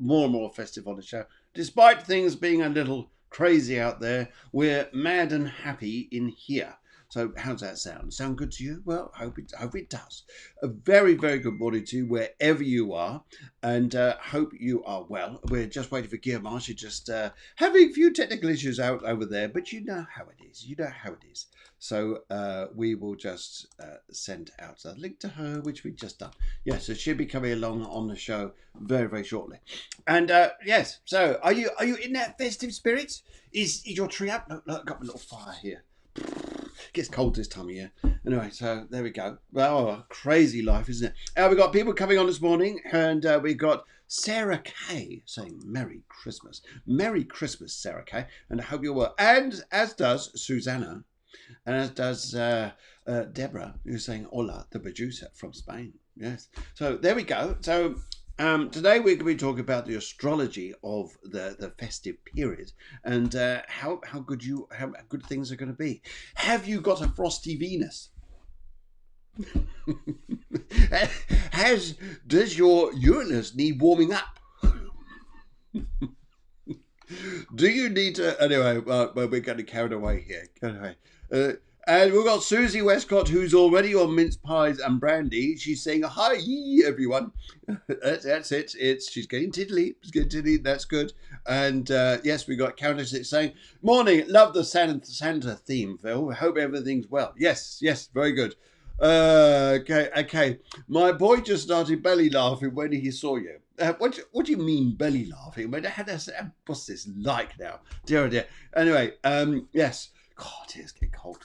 more and more festive on the show. Despite things being a little crazy out there, we're mad and happy in here. So how's that sound? Sound good to you? Well, hope it does. A very, very good morning to you wherever you are, and hope you are well. We're just waiting for Guiomar. She's just having a few technical issues out over there, but you know how it is. You know how it is. So we will just send out a link to her, which we've just done. Yes, so she'll be coming along on the show very, very shortly. And yes, so are you in that festive spirit? Is your tree up? Look, I've got a little fire here. It gets cold this time of year. Anyway, so there we go. Well, crazy life, isn't it? We've got people coming on this morning, and we've got Sarah Kay saying Merry Christmas. Merry Christmas, Sarah Kay, and I hope you're well. And as does Susanna, and as does Deborah, who's saying Hola, the producer from Spain. Yes. So there we go. So today we're going to be talking about the astrology of the festive period and how good things are going to be. Have you got a frosty Venus? Does your Uranus need warming up? Do you need to? Anyway, we're getting carried away here. Anyway. And we've got Susie Westcott, who's already on mince pies and brandy. She's saying, hi, everyone. That's it. She's getting tiddly. She's getting tiddly. That's good. And yes, we got Countess saying, morning. Love the Santa theme, Phil. Hope everything's well. Yes, very good. Okay. My boy just started belly laughing when he saw you. What do you mean belly laughing? What's this like now? Dear, oh dear. Anyway, yes. God, it's getting cold.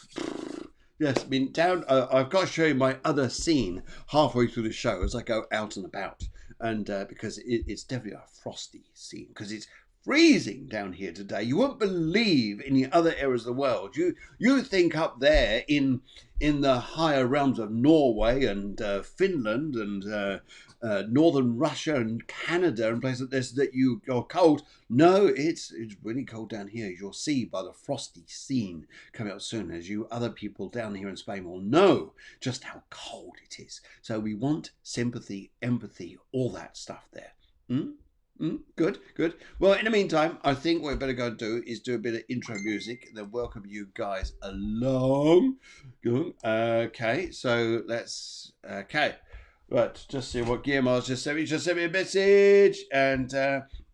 Yes, I mean, I've got to show you my other scene halfway through the show as I go out and about. And because it's definitely a frosty scene, because it's freezing down here today. You won't believe in the other areas of the world. You think up there in the higher realms of Norway and Finland and northern Russia and Canada and places like this that you're cold. No, it's really cold down here. You'll see by the frosty scene coming up soon, as you other people down here in Spain will know just how cold it is. So we want sympathy, empathy, all that stuff there. Good. Well, in the meantime, I think what we better go and do is do a bit of intro music and then welcome you guys along. Good. Okay, so let's... Okay. Right, just see what Guiomar's just sent me. Just sent me a message, and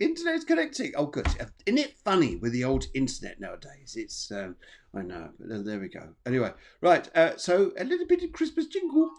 internet's connecting. Oh, good. Isn't it funny with the old internet nowadays? It's, I know, but there we go. Anyway, right, so a little bit of Christmas jingle.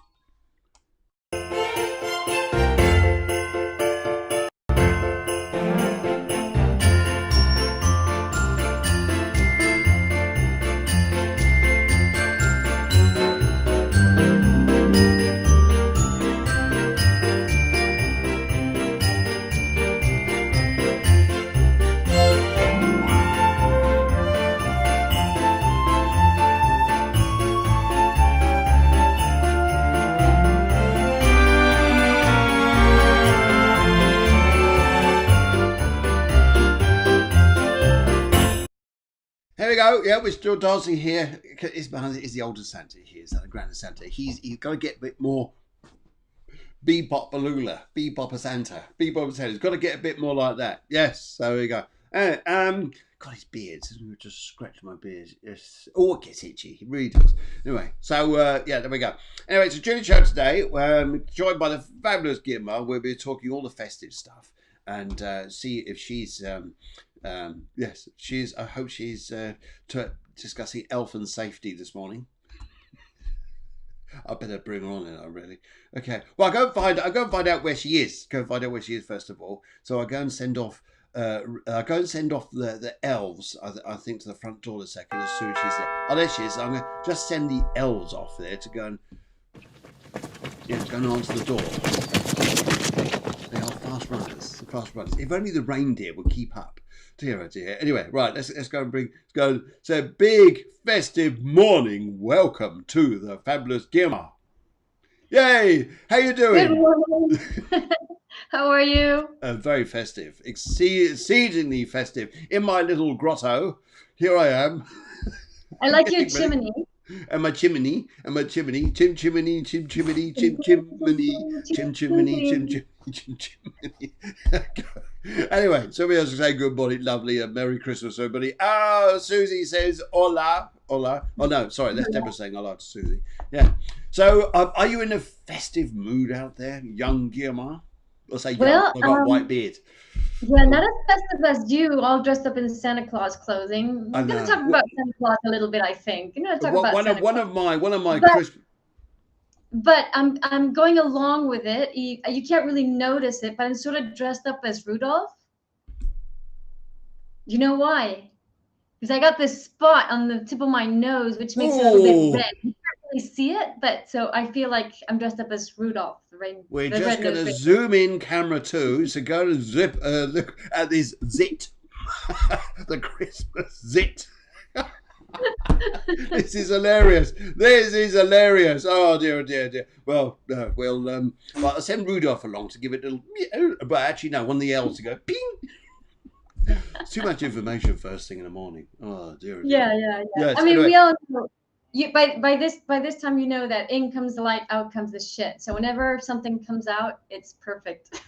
There we go. Yeah, we're still dancing here. Is the older Santa. He is the grander Santa. He's got to get a bit more bebop-baloola, bebop Santa. He's got to get a bit more like that. Yes, so there we go. God, his beard. Just scratch my beard. Yes. Oh, it gets itchy. It really does. Anyway, so yeah, there we go. Anyway, so during the show today, joined by the fabulous Guiomar, we'll be talking all the festive stuff and see if she's. Yes, she's. I hope she's discussing elf and safety this morning. I better bring her on it. Really. Okay. Well, I'll go and find out where she is. Go and find out where she is first of all. So I'll go and send off. I'll go and send off the elves. I think to the front door in a second as soon as she's there. Oh, there she is. I'm going to just send the elves off there to go and go and answer the door. They are fast runners. If only the reindeer would keep up. Dear, oh dear. Anyway, right, let's go and say a big festive morning welcome to the fabulous Guiomar. Yay! How you doing? Good morning. How are you? Very festive, exceedingly festive. In my little grotto, here I am. I like your chimney. And my chimney, chim chimney, chim chimney, chim chimney, chim chimney, chim chimney, chim chimney. Anyway, somebody else will say good morning, lovely, and Merry Christmas, everybody. Oh, Susie says hola, hola. Oh no, sorry, that's Deborah saying hola to Susie. Yeah. So, are you in a festive mood out there, young Guiomar? I'll say young. Well, I've got a white beard. yeah, not as festive as you, all dressed up in Santa Claus clothing. I We're going to know. talk about Santa Claus a little bit, I think. We're going to talk about One Santa of Claus. one of my But Christmas. but I'm going along with it. You can't really notice it, but I'm sort of dressed up as Rudolph. You know why? Because I got this spot on the tip of my nose, which makes it a little bit red. You can't really see it, but so I feel like I'm dressed up as Rudolph, We're the just going red-nosed to reindeer. zoom in camera 2. So go to look at this zit. The Christmas zit. This is hilarious. This is hilarious. Oh dear, dear, dear. Well, I'll send Rudolph along to give it a little. But actually, no, one of the L's to go ping. It's too much information first thing in the morning. Oh dear. Yeah. Yes, I mean, anyway. we all know. By this time, you know that in comes the light, out comes the shit. So whenever something comes out, it's perfect.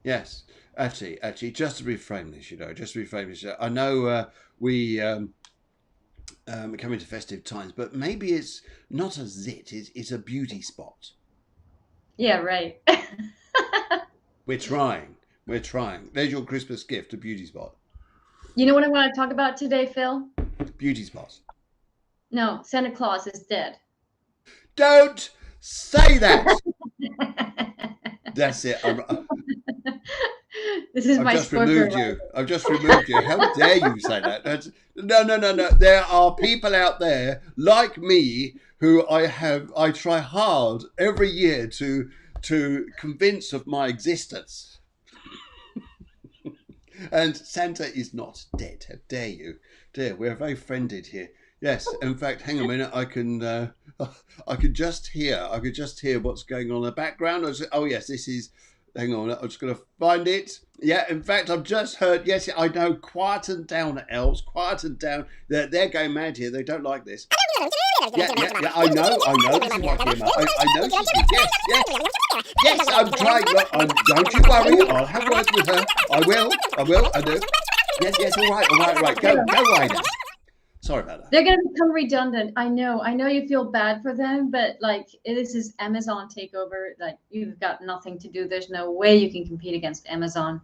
Yes, actually, just to reframe this, I know we come into festive times, but maybe it's not a zit; it's a beauty spot. Yeah, right. We're trying. There's your Christmas gift, a beauty spot. You know what I want to talk about today, Phil? Beauty spots. No, Santa Claus is dead. Don't say that. That's it. This is I've my just removed spoiler. you. I've just removed you. How dare you say that? No. There are people out there like me who I try hard every year to convince of my existence. And Santa is not dead. How dare you? Dear, we're very friended here. Yes, in fact, hang on a minute. I could just hear what's going on in the background. Oh yes, this is. Hang on, I'm just going to find it. Yeah, in fact, I've just heard. Yes, I know. Quieten down, elves. Quieten down. They're going mad here. They don't like this. Yeah. I know. This is what came up. I know. Yes. I'm trying. Look, don't you worry. I'll have words with her. I will. I do. Yes. All right. Go away now. Sorry about that. They're going to become redundant. I know you feel bad for them, but like this is Amazon takeover. Like you've got nothing to do. There's no way you can compete against Amazon.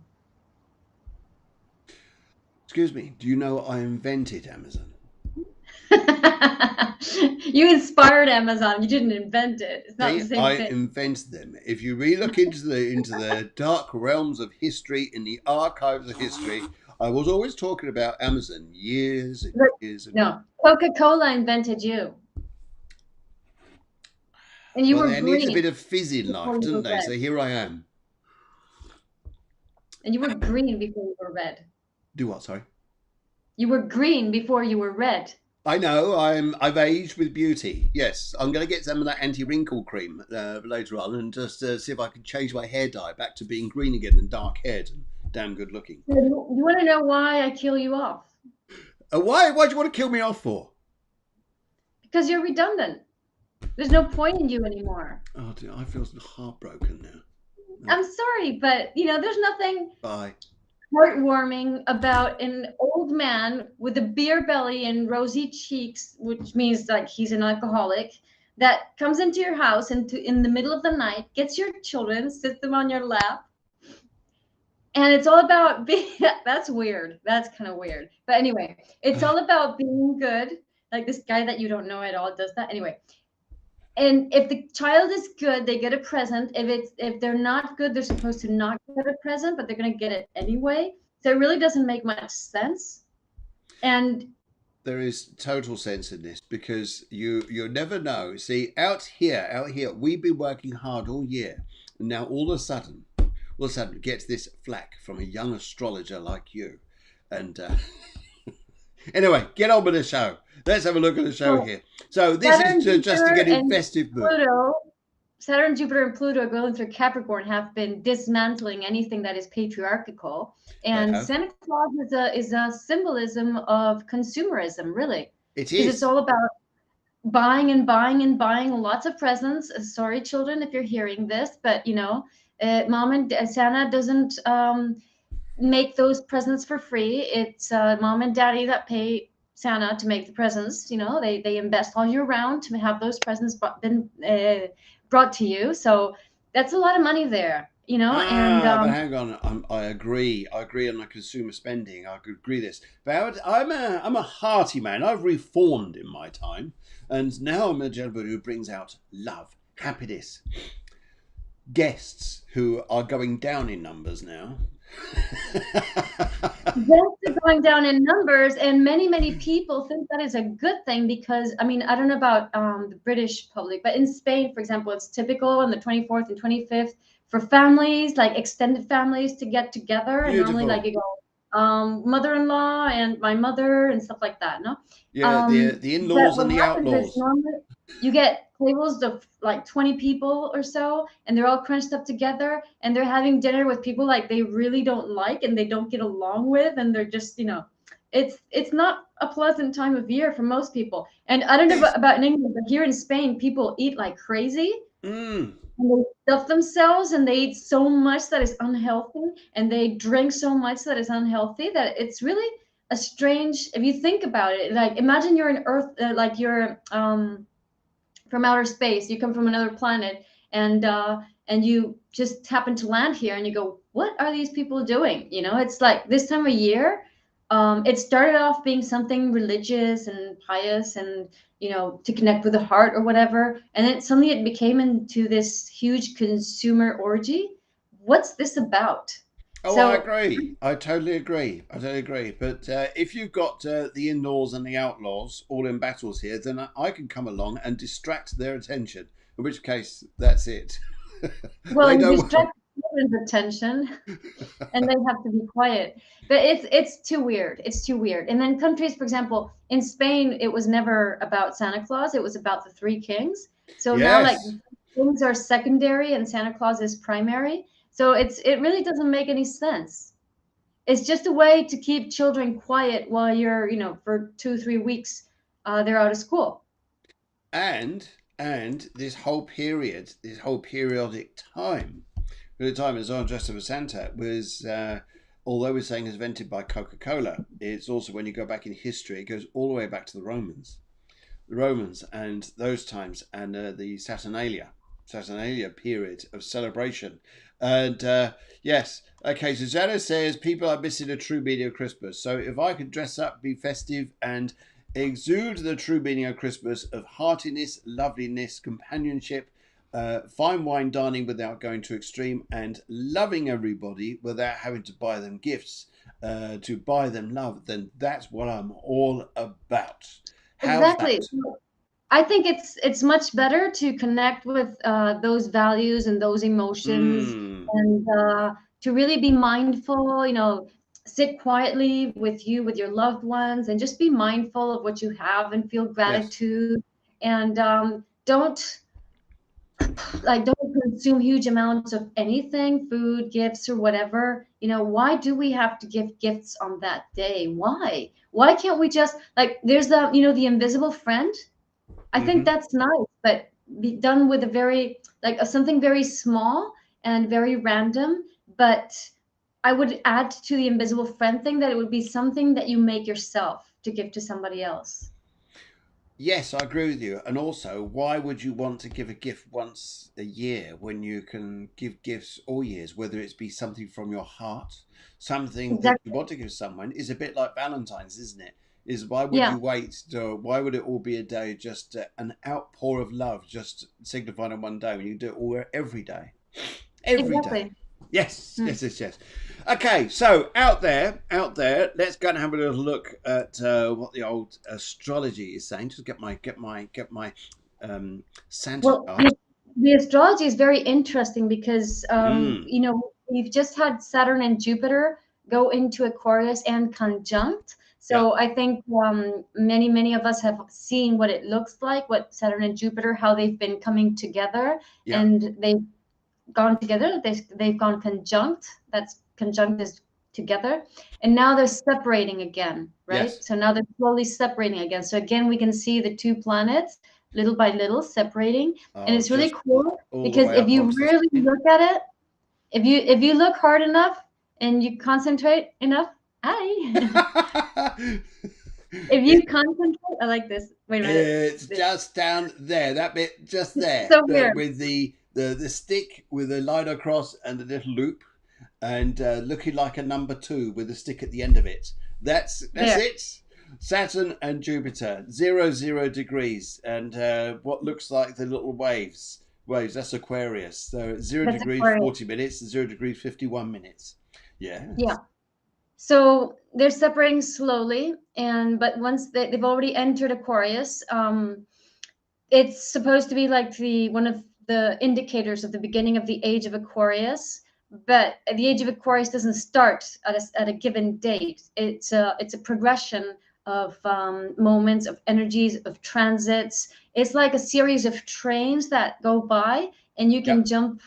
Excuse me. Do you know I invented Amazon? You inspired Amazon. You didn't invent it. It's not the same thing. I invented them. If you really look into the dark realms of history, in the archives of history, I was always talking about Amazon years and years. No, Coca-Cola invented you. And you were green. They need a bit of fizz in life, didn't they? So here I am. And you were green before you were red. Do what, sorry? You were green before you were red. I know. I've aged with beauty. Yes, I'm going to get some of that anti-wrinkle cream later on, and just see if I can change my hair dye back to being green again and dark-haired and damn good looking. You want to know why I kill you off? Why? Why do you want to kill me off for? Because you're redundant. There's no point in you anymore. Oh dear, I feel heartbroken now. I'm sorry, but there's nothing. Bye. Heartwarming about an old man with a beer belly and rosy cheeks, which means like he's an alcoholic, that comes into your house in the middle of the night, gets your children, sits them on your lap, and it's all about being. That's weird. That's kind of weird. But anyway, it's all about being good. Like this guy that you don't know at all does that anyway. And if the child is good, they get a present. If they're not good, they're supposed to not get a present, but they're going to get it anyway. So it really doesn't make much sense. And there is total sense in this because you never know. See, out here, we've been working hard all year, and now all of a sudden gets this flack from a young astrologer like you. And anyway, get on with the show. Let's have a look at the show here. So this is just to get in festive mood. Saturn, Jupiter, and Pluto going through Capricorn have been dismantling anything that is patriarchal. And Santa Claus is a symbolism of consumerism, really. It is. It's all about buying and buying and buying lots of presents. Sorry, children, if you're hearing this, but mom and Santa doesn't make those presents for free. It's mom and daddy that pay Santa to make the presents. They invest all year round to have those presents brought to you. So that's a lot of money there. And But hang on. I agree. I agree on the consumer spending. I could agree this. But I'm a hearty man. I've reformed in my time, and now I'm a gentleman who brings out love, happiness. Guests who are going down in numbers now. Yes, they're going down in numbers, and many people think that is a good thing because, I mean, I don't know about the British public, but in Spain, for example, it's typical on the 24th and 25th for families, like extended families, to get together, and normally like Beautiful. you go, mother-in-law and my mother and stuff like that, no? Yeah, the But in-laws what and the happens is outlaws. normally you get tables of like 20 people or so, and they're all crunched up together, and they're having dinner with people like they really don't like and they don't get along with, and they're just, it's not a pleasant time of year for most people. And I don't know It's about in England, but here in Spain, people eat like crazy, mm, and they stuff themselves, and they eat so much that is unhealthy, and they drink so much that is unhealthy, that it's really a strange, if you think about it, like imagine you're in Earth, like you're from outer space. You come from another planet, and you just happen to land here, and you go, "What are these people doing?" It's like this time of year. It started off being something religious and pious, and to connect with the heart or whatever, and then suddenly it became into this huge consumer orgy. What's this about? oh, I So agree. I totally agree. I totally agree. But if you've got the in-laws and the outlaws all in battles here, then I can come along and distract their attention. In which case, that's it. well, They you don't want. distract children's attention, and they have to be quiet. But it's too weird. It's too weird. And then countries, for example, in Spain, it was never about Santa Claus. It was about the three kings. So now, like, Yes. kings are secondary and Santa Claus is primary. So it really doesn't make any sense. It's just a way to keep children quiet while you're, for 2 3 weeks, they're out of school. And this whole period, this whole periodic time, the time as I'm dressed up as Santa was, although we're saying it's invented by Coca-Cola, it's also when you go back in history, it goes all the way back to the Romans. The Romans and those times, and the Saturnalia period of celebration. And yes, okay, Susanna says people are missing a true meaning of Christmas. So if I could dress up, be festive, and exude the true meaning of Christmas of heartiness, loveliness, companionship, fine wine dining without going to extreme, and loving everybody without having to buy them gifts, to buy them love, then that's what I'm all about. How's Exactly. that? I think it's much better to connect with those values and those emotions, Mm, and to really be mindful. Sit quietly with with your loved ones, and just be mindful of what you have and feel yes. gratitude. And don't consume huge amounts of anything, food, gifts, or whatever. Why do we have to give gifts on that day? Why can't we just, like, there's the invisible friend. I think Hmm. that's nice, but be done with a very, like, something very small and very random. But I would add to the invisible friend thing that it would be something that you make yourself to give to somebody else. Yes, I agree with you. And also, why would you want to give a gift once a year when you can give gifts all years, whether it's be something from your heart, something that you Exactly. want to give someone, is a bit like Valentine's, isn't it? Is why would Yeah, you wait? Why would it all be a day, just an outpour of love, just signified on one day when you do it all every day? Every day. exactly. Yes, Hmm. yes, yes, yes. Okay, so out there, let's go and have a little look at what the old astrology is saying. Just get my Santa Well, card. the astrology is very interesting because, Mm, we've just had Saturn and Jupiter go into Aquarius and conjunct. yeah, So I think many of us have seen what it looks like, what Saturn and Jupiter, how they've been coming together, yeah. and they've gone together. They've gone conjunct. That's conjunct is together, and now they're separating again, right? Yes. So now they're slowly separating again. So again, we can see the two planets little by little separating, and Oh, it's really just cool all the because way if up you onto the really screen. look at it, if you look hard enough and you concentrate enough, hi. If you concentrate, I like this. Wait a minute. It's just down there, that bit just there, So weird. with the stick with the line across and the little loop, and looking like a number two with a stick at the end of it. That's There. it. Saturn and Jupiter, 0 0 degrees, and what looks like the little waves. Waves. That's Aquarius. So zero That's degrees Aquarius. 40 minutes, 0 degrees 51 minutes. Yeah. Yes. So they're separating slowly, and but once they've already entered Aquarius, it's supposed to be like the one of the indicators of the beginning of the age of Aquarius. But the age of Aquarius doesn't start at a given date. It's a progression of moments, of energies, of transits. It's like a series of trains that go by, and you can Yep. jump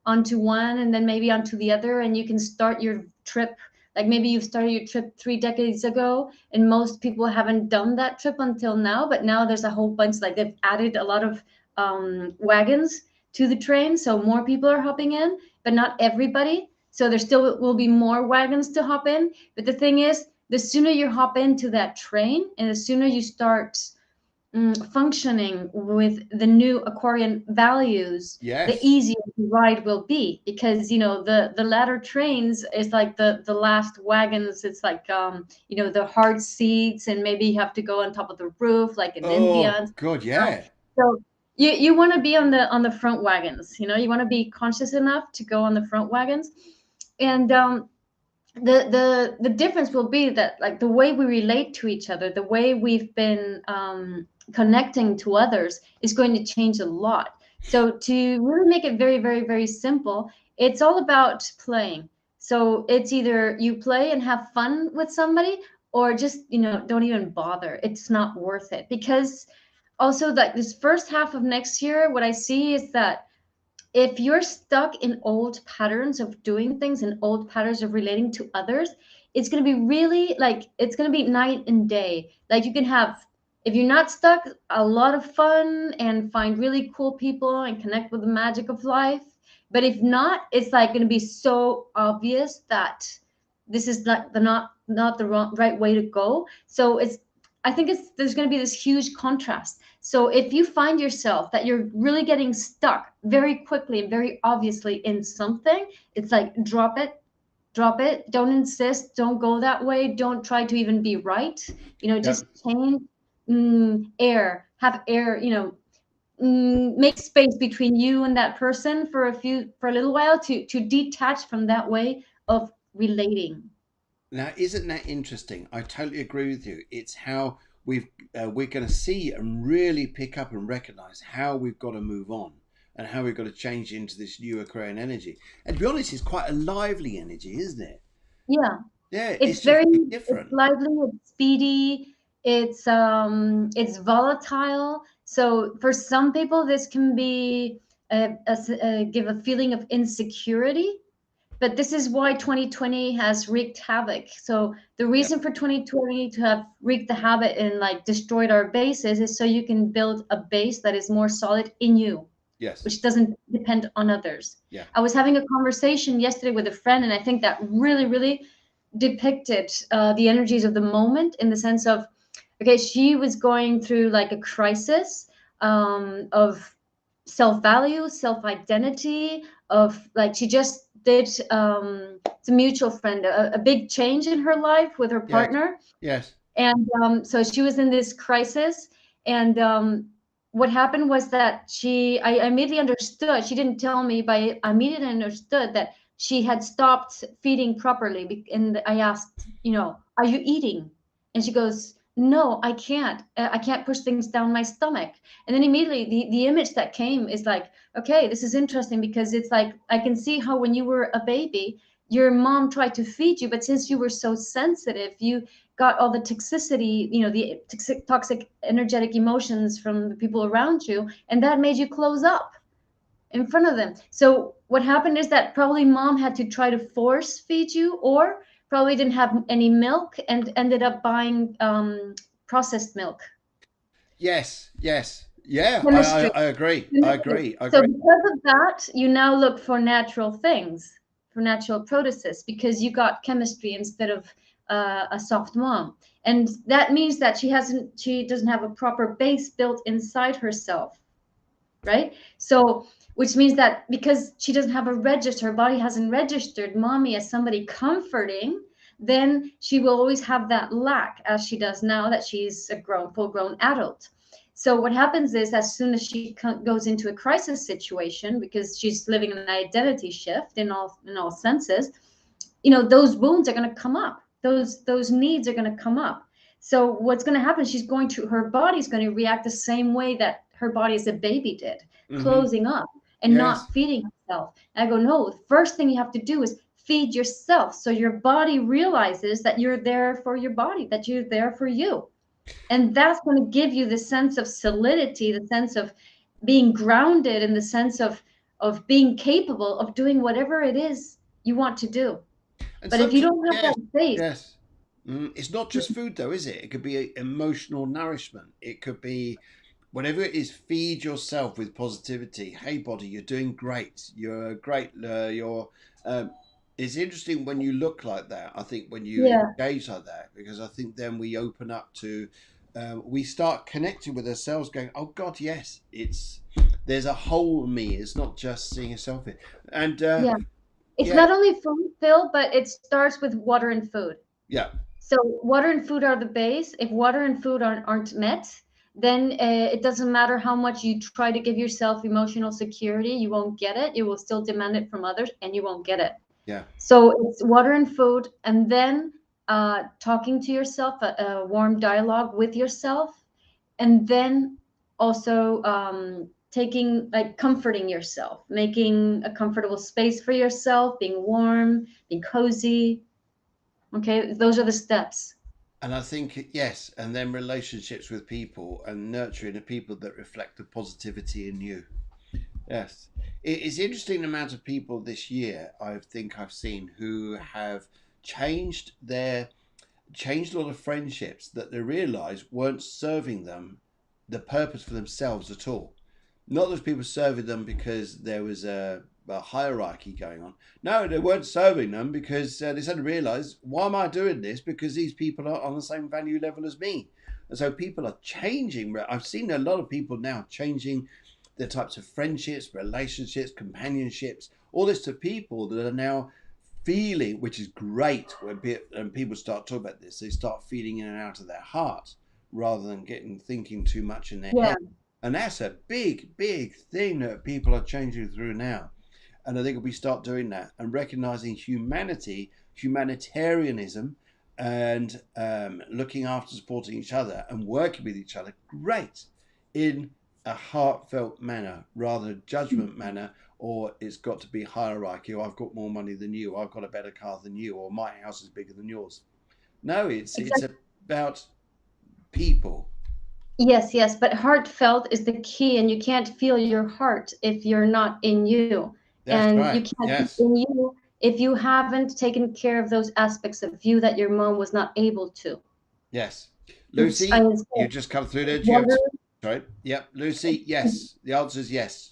onto one and then maybe onto the other, and you can start your trip. Like maybe you've started your trip 3 decades ago, and most people haven't done that trip until now, but now there's a whole bunch, like they've added a lot of wagons to the train, so more people are hopping in, but not everybody. So there still will be more wagons to hop in, but the thing is, the sooner you hop into that train and the sooner you start functioning with the new Aquarian values, the Yes. easier the ride will be, because the latter trains is like the last wagons. It's like the hard seats, and maybe you have to go on top of the roof like in India. Oh, And God, stuff. yeah. So you want to be on the front wagons. You want to be conscious enough to go on the front wagons, and the difference will be that, like, the way we relate to each other, the way we've been connecting to others is going to change a lot. So to really make it very, very, very simple, it's all about playing. So it's either you play and have fun with somebody, or just don't even bother. It's not worth it, because also, like, this first half of next year, what I see is that if you're stuck in old patterns of doing things and old patterns of relating to others, it's going to be really, like, it's going to be night and day. Like, you can have, if you're not stuck, a lot of fun and find really cool people and connect with the magic of life. But if not, it's like going to be so obvious that this is not the right way to go. So I think there's going to be this huge contrast. So if you find yourself that you're really getting stuck very quickly and very obviously in something, it's like drop it, don't insist, don't go that way, don't try to even be right, Yep. just change, have air, make space between you and that person for a little while, to detach from that way of relating. Now, isn't that interesting? I totally agree with you. It's how we're going to see and really pick up and recognize how we've got to move on and how we've got to change into this new Aquarian energy. And to be honest, it's quite a lively energy, isn't it? Yeah. Yeah, It's it's just very, very it's different. lively, it's speedy, it's volatile. So for some people, this can be give a feeling of insecurity. But this is why 2020 has wreaked havoc. So the Yep. reason for 2020 to have wreaked the havoc and, like, destroyed our bases is so you can build a base that is more solid in you, Yes. which doesn't depend on others. Yeah. I was having a conversation yesterday with a friend, and I think that really, really depicted the energies of the moment, in the sense of, okay, she was going through like a crisis of self-value, self-identity, of, like, she just did, it's a mutual friend, a big change in her life with her Yes. partner. Yes. And so she was in this crisis, and what happened was that I immediately understood. She didn't tell me, but I immediately understood that she had stopped feeding properly. And I asked, are you eating? And she goes, no, I can't. I can't push things down my stomach. And then immediately the image that came is like, okay, this is interesting, because it's like I can see how when you were a baby, your mom tried to feed you, but since you were so sensitive, you got all the toxicity, the toxic energetic emotions from the people around you, and that made you close up in front of them. So what happened is that probably mom had to try to force feed you, or probably didn't have any milk and ended up buying processed milk. Yes, yes, yeah. Chemistry. I agree. I Chemistry. agree. I So agree. because of that, you now look for natural things, for natural processes, because you got chemistry instead of a soft mom. And that means that she doesn't have a proper base built inside herself, right? So, which means that because she doesn't have a register, her body hasn't registered mommy as somebody comforting, then she will always have that lack, as she does now that she's a full grown adult. So what happens is, as soon as she goes into a crisis situation, because she's living an identity shift in all senses, those wounds are going to come up. Those needs are going to come up. So what's going to happen? Her body's going to react the same way that her body as a baby did, Hmm. closing up and Yes. not feeding herself. And I go, no, the first thing you have to do is feed yourself, so your body realizes that you're there for your body, that you're there for you. And that's going to give you the sense of solidity, the sense of being grounded, in the sense of being capable of doing whatever it is you want to do. And But if you sometimes, don't have yes, that base, yes. It's not just food, though, is it? It could be emotional nourishment. It could be whatever it is. Feed yourself with positivity. Hey, body, you're doing great. You're great. You're. Um, it's interesting when you look like that. I think when you yeah, engage like that, because I think then we open up to, we start connecting with ourselves, going, "Oh God, yes, it's there's a whole me. It's not just seeing yourself in." And yeah. It's yeah, not only food, Phil, but it starts with water and food. yeah, So water and food are the base. If water and food aren't met, then it doesn't matter how much you try to give yourself emotional security, you won't get it. You will still demand it from others, and you won't get it. yeah. So it's water and food, and then talking to yourself, a warm dialogue with yourself, and then also taking, like, comforting yourself, making a comfortable space for yourself, being warm, being cozy. Okay, those are the steps. And I think, yes, and then relationships with people and nurturing the people that reflect the positivity in you. Yes. It's interesting the amount of people this year I think I've seen who have changed their changed a lot of friendships that they realised weren't serving them the purpose for themselves at all. Not those people serving them because there was a hierarchy going on. No, they weren't serving them because they suddenly realised, why am I doing this? Because these people are on the same value level as me. And so people are changing. I've seen a lot of people now changing the types of friendships, relationships, companionships, all this to people that are now feeling, which is great when people start talking about this, they start feeling in and out of their heart rather than getting thinking too much in their Yeah, head. And that's a big, big thing that people are changing through now. And I think if we start doing that and recognizing humanity, humanitarianism, and looking after supporting each other and working with each other, great, in a heartfelt manner rather than a judgment manner, or it's got to be hierarchy, or I've got more money than you, or I've got a better car than you, or my house is bigger than yours. No, it's exactly. about people. Yes, yes, but heartfelt is the key, and you can't feel your heart if you're not in you. That's And you right. can't be Yes. in you if you haven't taken care of those aspects of you that your mom was not able to. Yes. Which I Lucy, would you say, just come through there. Do you have water. to? Right. Yep. Lucy, yes. The answer is yes.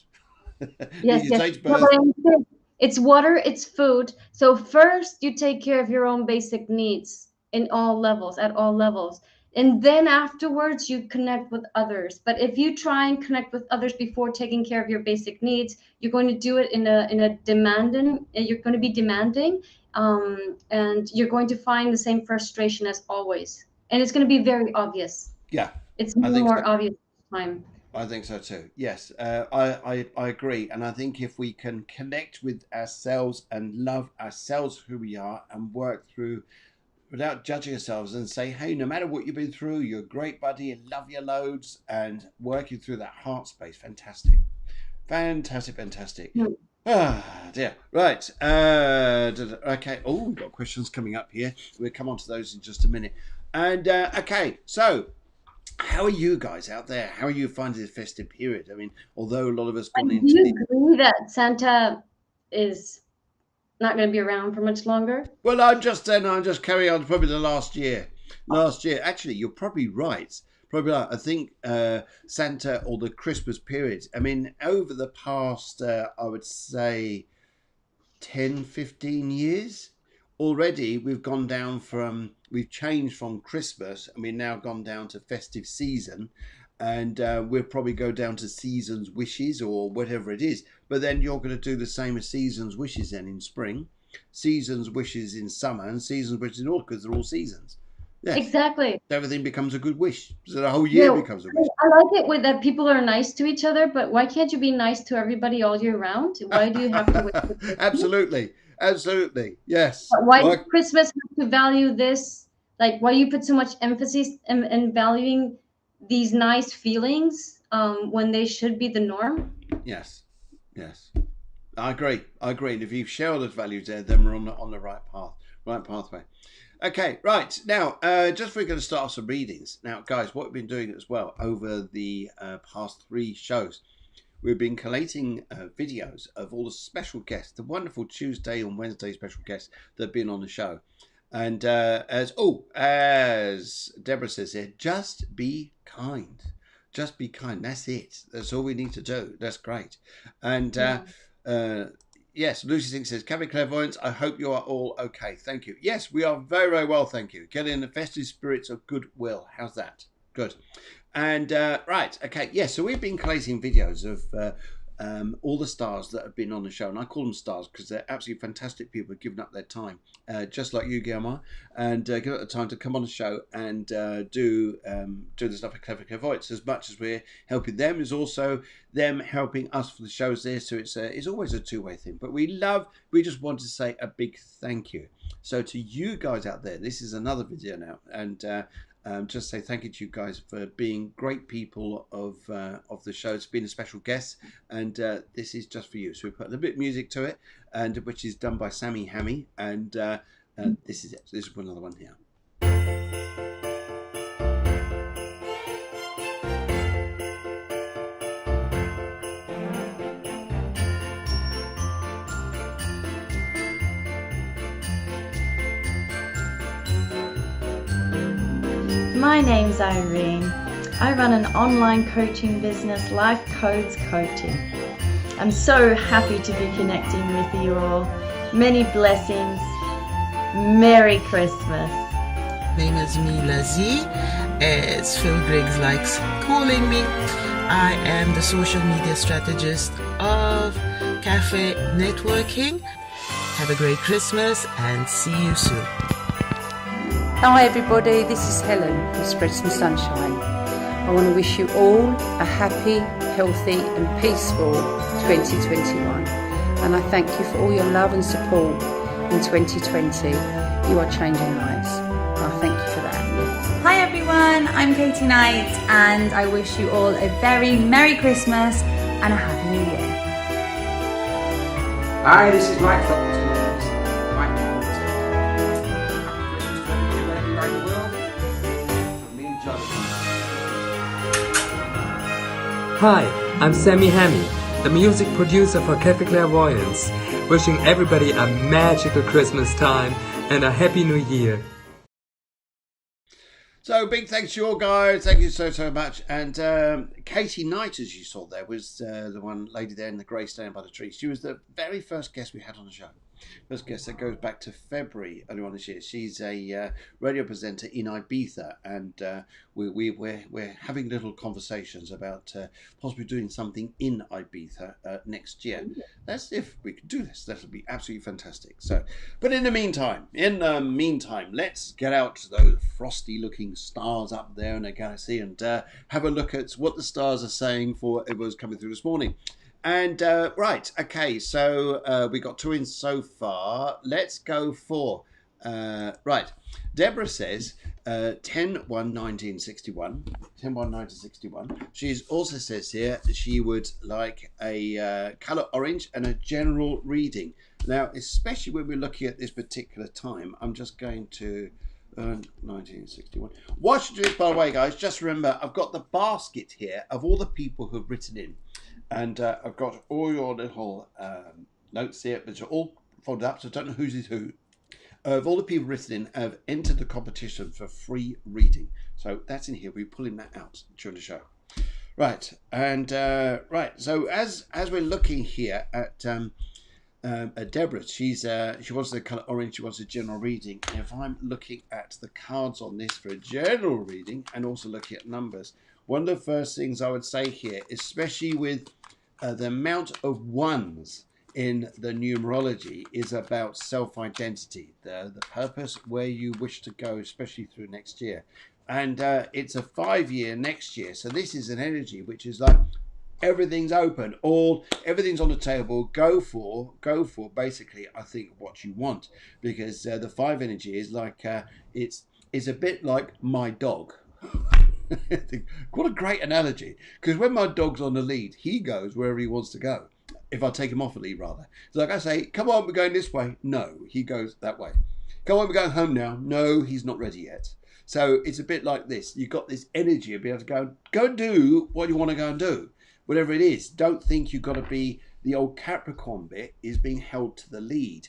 Yes, Your yes. date of No, birth. but I'm saying it's water, it's food. So first you take care of your own basic needs in all levels, at all levels. And then afterwards you connect with others. But if you try and connect with others before taking care of your basic needs, you're going to do it in a demanding, you're going to be demanding, and you're going to find the same frustration as always. And it's going to be very obvious. Yeah, It's I more and think so. more obvious this time. I think so too. Yes, I agree, and I think if we can connect with ourselves and love ourselves who we are and work through without judging ourselves and say, hey, no matter what you've been through, you're a great buddy and love you loads and working through that heart space. Fantastic. Fantastic, fantastic. Hmm. Ah, dear. Right. Okay. Oh, we've got questions coming up here. We'll come on to those in just a minute. And okay, so how are you guys out there? How are you finding this festive period? I mean, although a lot of us Do gone into you the agree that Santa is not going to be around for much longer. Well, I'm just carrying on probably the last year. Actually, you're probably right. Probably right. I think Santa or the Christmas period. I mean, over the past, I would say 10, 15 years already, we've changed from Christmas and we've now gone down to festive season, and we'll probably go down to season's wishes or whatever it is. But then you're going to do the same as season's wishes then in spring, season's wishes in summer, and season's wishes in autumn, because they're all seasons. Yes. Exactly. Everything becomes a good wish. So the whole year becomes a wish. I like it with that people are nice to each other, but why can't you be nice to everybody all year round? Why do you have to wait? Absolutely. Yes. Why does Christmas have to value this? Like, why you put so much emphasis in valuing these nice feelings when they should be the norm? Yes. I agree. And if you share all those values there, then we're on the right pathway. Okay, right. Now, just we're going to start off some readings. Now, guys, what we've been doing as well over the past 3 shows, we've been collating videos of all the special guests, the wonderful Tuesday and Wednesday special guests that have been on the show. And as Deborah says here, just be kind. Just be kind. That's it. That's all we need to do. That's great. And yes, Lucy Singh says, Cafe Clairvoyance, I hope you are all okay. Thank you. Yes, we are very, very well, thank you. Getting in the festive spirits of goodwill. How's that? Good. And right, okay, yes, so we've been collating videos of all the stars that have been on the show, and I call them stars because they're absolutely fantastic people who've given up their time, just like you, Guiomar, and give up the time to come on the show and do the stuff at Clever Clairvoyance. As much as we're helping them, is also them helping us for the shows there. So it's always a two-way thing. But we just want to say a big thank you. So to you guys out there, this is another video now, and just say thank you to you guys for being great people of the show. It's been a special guest, and this is just for you. So we put a little bit of music to it, and which is done by Sammy Hammy, and this is it. This is another one here. My name's Irene. I run an online coaching business, Life Codes Coaching. I'm so happy to be connecting with you all. Many blessings. Merry Christmas. Name is Mila Z, as Phil Griggs likes calling me. I am the social media strategist of Cafe Networking. Have a great Christmas and see you soon. Hi everybody, this is Helen from Spread Some Sunshine. I want to wish you all a happy, healthy and peaceful 2021. And I thank you for all your love and support in 2020. You are changing lives. I thank you for that. Hi everyone, I'm Katie Knight and I wish you all a very Merry Christmas and a Happy New Year. Hi, this is Mike from Hi, I'm Sammy Hammy, the music producer for Cafe Clairvoyance, wishing everybody a magical Christmas time and a Happy New Year. So big thanks to you all, guys. Thank you so much. And Katie Knight, as you saw there, was the one lady there in the grey standing by the tree. She was the very first guest we had on the show. First guest that goes back to February earlier on this year. She's a radio presenter in Ibiza, and we're having little conversations about possibly doing something in Ibiza next year. That's if we could do this. That'll be absolutely fantastic. So, but in the meantime, let's get out those frosty-looking stars up there in the galaxy and have a look at what the stars are saying for what was coming through this morning. And right, okay, so we got 2 in so far. Let's go for right. Deborah says 10/1/1961. 10/1/1961. She also says here that she would like a colour orange and a general reading. Now, especially when we're looking at this particular time, I'm just going to 1961. What should do this, by the way, guys? Just remember, I've got the basket here of all the people who've written in. And I've got all your little notes here, which are all folded up, so I don't know who's who. Of all the people written in, have entered the competition for free reading. So that's in here. We're pulling that out during the show. Right, and right. So as we're looking here at Deborah, she wants the colour orange. She wants a general reading. And if I'm looking at the cards on this for a general reading and also looking at numbers, one of the first things I would say here, especially with the amount of ones in the numerology, is about self-identity, the purpose, where you wish to go, especially through next year. And it's a 5-year next year, so this is an energy which is like everything's open, everything's on the table. Go for basically, I think, what you want, because the 5 energy is like it's a bit like my dog. What a great analogy, because when my dog's on the lead, he goes wherever he wants to go. If I take him off the lead, rather. It's like I say, come on, we're going this way. No, he goes that way. Come on, we're going home now. No, he's not ready yet. So it's a bit like this. You've got this energy of being able to go and do what you want to go and do. Whatever it is. Don't think you've got to be, the old Capricorn bit is being held to the lead.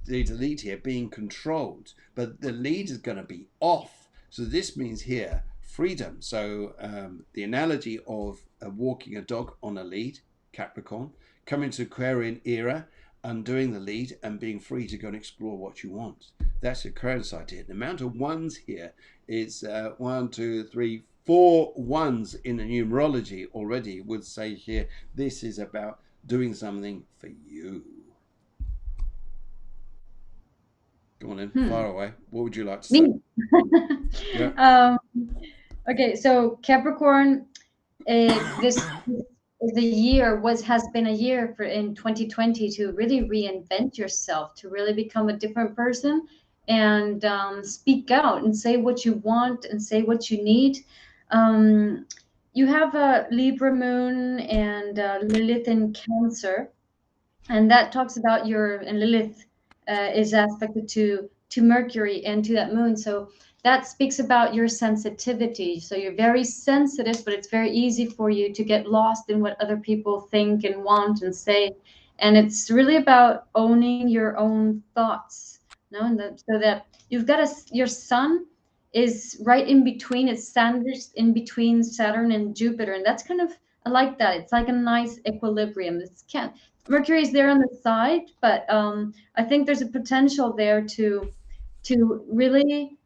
The lead here being controlled. But the lead is going to be off. So this means here, freedom. So the analogy of walking a dog on a lead, Capricorn, coming to Aquarian era, undoing the lead and being free to go and explore what you want. That's the Aquarius idea. The amount of ones here is 1, 2, 3, 4 ones in the numerology already would say here, this is about doing something for you. Go on in, far away. What would you like to say? Me. Yeah. Okay, so Capricorn, this is the year has been a year for in 2020 to really reinvent yourself, to really become a different person, and speak out and say what you want and say what you need. You have a Libra moon and Lilith in Cancer, and that talks about and Lilith is aspected to Mercury and to that moon. So that speaks about your sensitivity. So you're very sensitive, but it's very easy for you to get lost in what other people think and want and say. And it's really about owning your own thoughts. So that you've got your sun is right in between. It's sandwiched in between Saturn and Jupiter, and that's kind of, I like that. It's like a nice equilibrium. Mercury is there on the side, but I think there's a potential there to really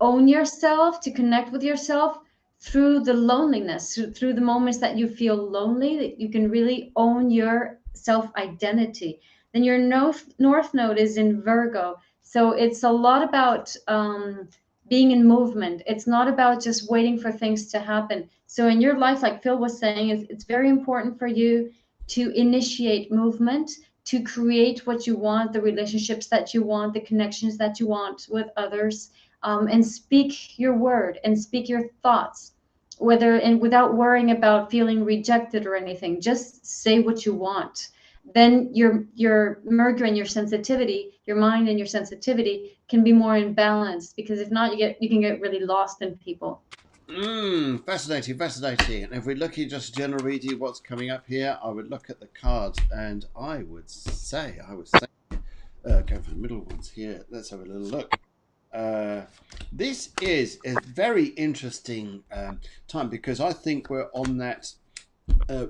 own yourself, to connect with yourself through the loneliness, through the moments that you feel lonely, that you can really own your self-identity. Then your north node is in Virgo. So it's a lot about being in movement. It's not about just waiting for things to happen. So in your life, like Phil was saying, it's very important for you to initiate movement, to create what you want, the relationships that you want, the connections that you want with others, and speak your word and speak your thoughts, without worrying about feeling rejected or anything. Just say what you want. Then your Mercury and your sensitivity, your mind and your sensitivity can be more in balance, because if not, you can get really lost in people. Fascinating. And if we're looking at just general reading what's coming up here, I would look at the cards, and I would say go for the middle ones here. Let's have a little look. This is a very interesting time, because I think we're on that.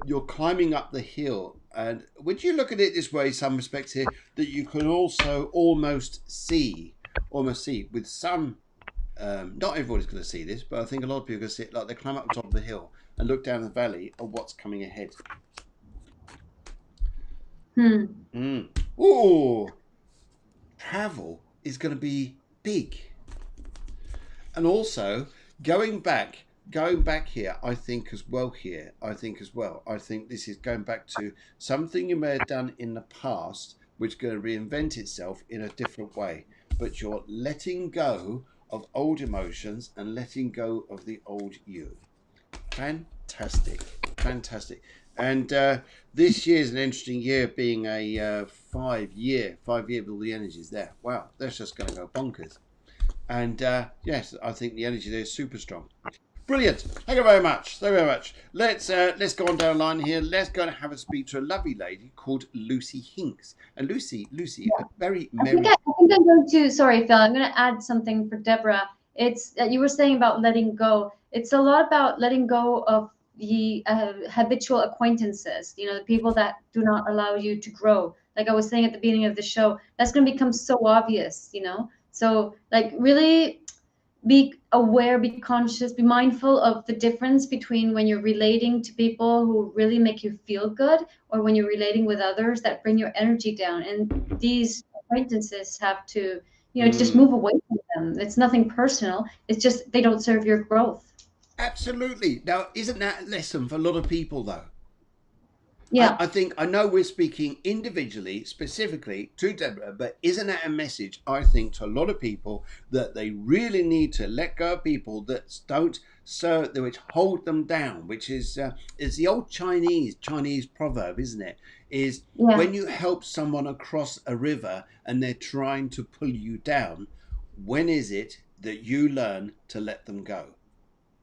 You're climbing up the hill, and would you look at it this way, some respects here, that you can also almost see with some. Not everybody's going to see this, but I think a lot of people are going to see it, like they climb up the top of the hill and look down the valley at what's coming ahead. Oh, travel is going to be big. And also, going back here, I think as well. I think this is going back to something you may have done in the past, which is going to reinvent itself in a different way. But you're letting go of old emotions and letting go of the old you. Fantastic. And this year is an interesting year, being a 5-year with all the energies there. Wow, that's just going to go bonkers. And yes, I think the energy there is super strong. Brilliant. Thank you very much. Thank you very much. Let's go on down the line here. Let's go and have a speak to a lovely lady called Lucy Hinks. And Lucy, a very I merry. think I'm going to. Sorry, Phil. I'm going to add something for Deborah. It's you were saying about letting go. It's a lot about letting go of the habitual acquaintances. You know, the people that do not allow you to grow. Like I was saying at the beginning of the show, that's going to become so obvious. You know, so like really be aware, be conscious, be mindful of the difference between when you're relating to people who really make you feel good or when you're relating with others that bring your energy down. And these acquaintances have to, just move away from them. It's nothing personal. It's just they don't serve your growth. Absolutely. Now, isn't that a lesson for a lot of people, though? Yeah. I know we're speaking individually, specifically to Deborah, but isn't that a message, I think, to a lot of people that they really need to let go of people that don't serve, which hold them down, which is the old Chinese proverb, isn't it? Is when you help someone across a river and they're trying to pull you down, when is it that you learn to let them go?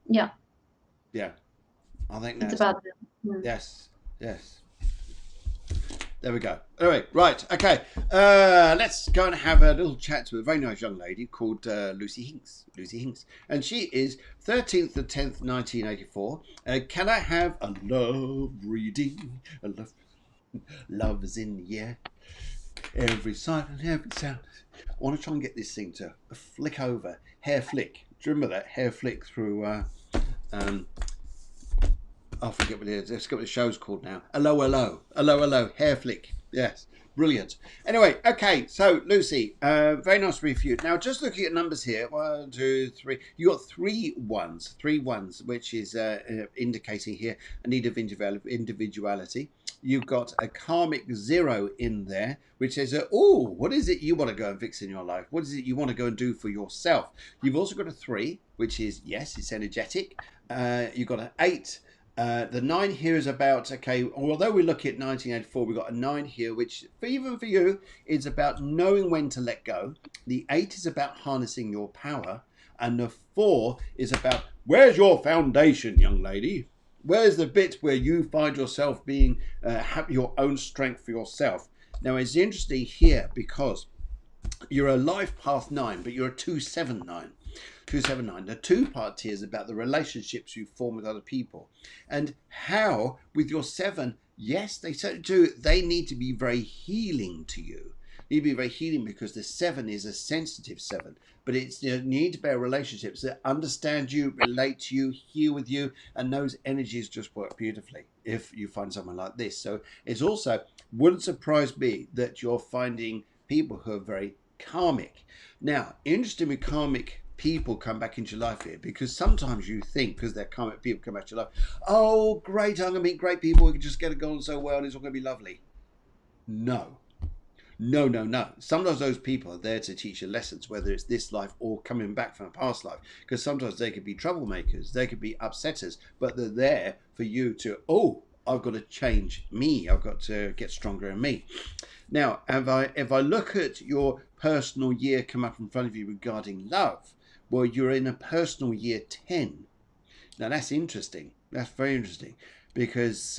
Yeah. Yeah. I think that's it's about them. Yes. There we go. Anyway, right. Okay. Let's go and have a little chat to a very nice young lady called Lucy Hinks. And she is 13th to 10th, 1984. Can I have a love reading? Love is in the air. Every sight and every sound. I want to try and get this thing to flick over. Hair flick. Do you remember that? Hair flick through... I forget what it is. Let's get what the show's called now. Hello. Hair flick. Yes. Brilliant. Anyway, okay. So, Lucy, very nice to be with you. Now, just looking at numbers here. 1, 2, 3. You got 3 ones. 3 ones, which is indicating here a need of individuality. You've got a karmic 0 in there, which says, what is it you want to go and fix in your life? What is it you want to go and do for yourself? You've also got a 3, which is, yes, it's energetic. You've got an 8. The 9 here is about, okay, although we look at 1984, we've got a 9 here, which even for you is about knowing when to let go. The 8 is about harnessing your power. And the 4 is about, where's your foundation, young lady? Where's the bit where you find yourself being, have your own strength for yourself? Now, it's interesting here because you're a life path 9, but you're a 279. 279. The 2 part here is about the relationships you form with other people and how with your 7, yes, they certainly do. They need to be very healing to you. Need to be very healing because the 7 is a sensitive 7, but it's you need to bear relationships that understand you, relate to you, heal with you, and those energies just work beautifully if you find someone like this. So it's also wouldn't surprise me that you're finding people who are very karmic. Now, interesting with karmic people come back into your life here because sometimes you think because they're karmic people come back to your life, oh great, I'm gonna meet great people, we can just get it going so well and it's all gonna be lovely. No. Sometimes those people are there to teach you lessons, whether it's this life or coming back from a past life, because sometimes they could be troublemakers, they could be upsetters, but they're there for you to, I've got to change me, I've got to get stronger in me. Now, if I look at your personal year come up in front of you regarding love, well, you're in a personal year 10. Now, that's interesting. That's very interesting because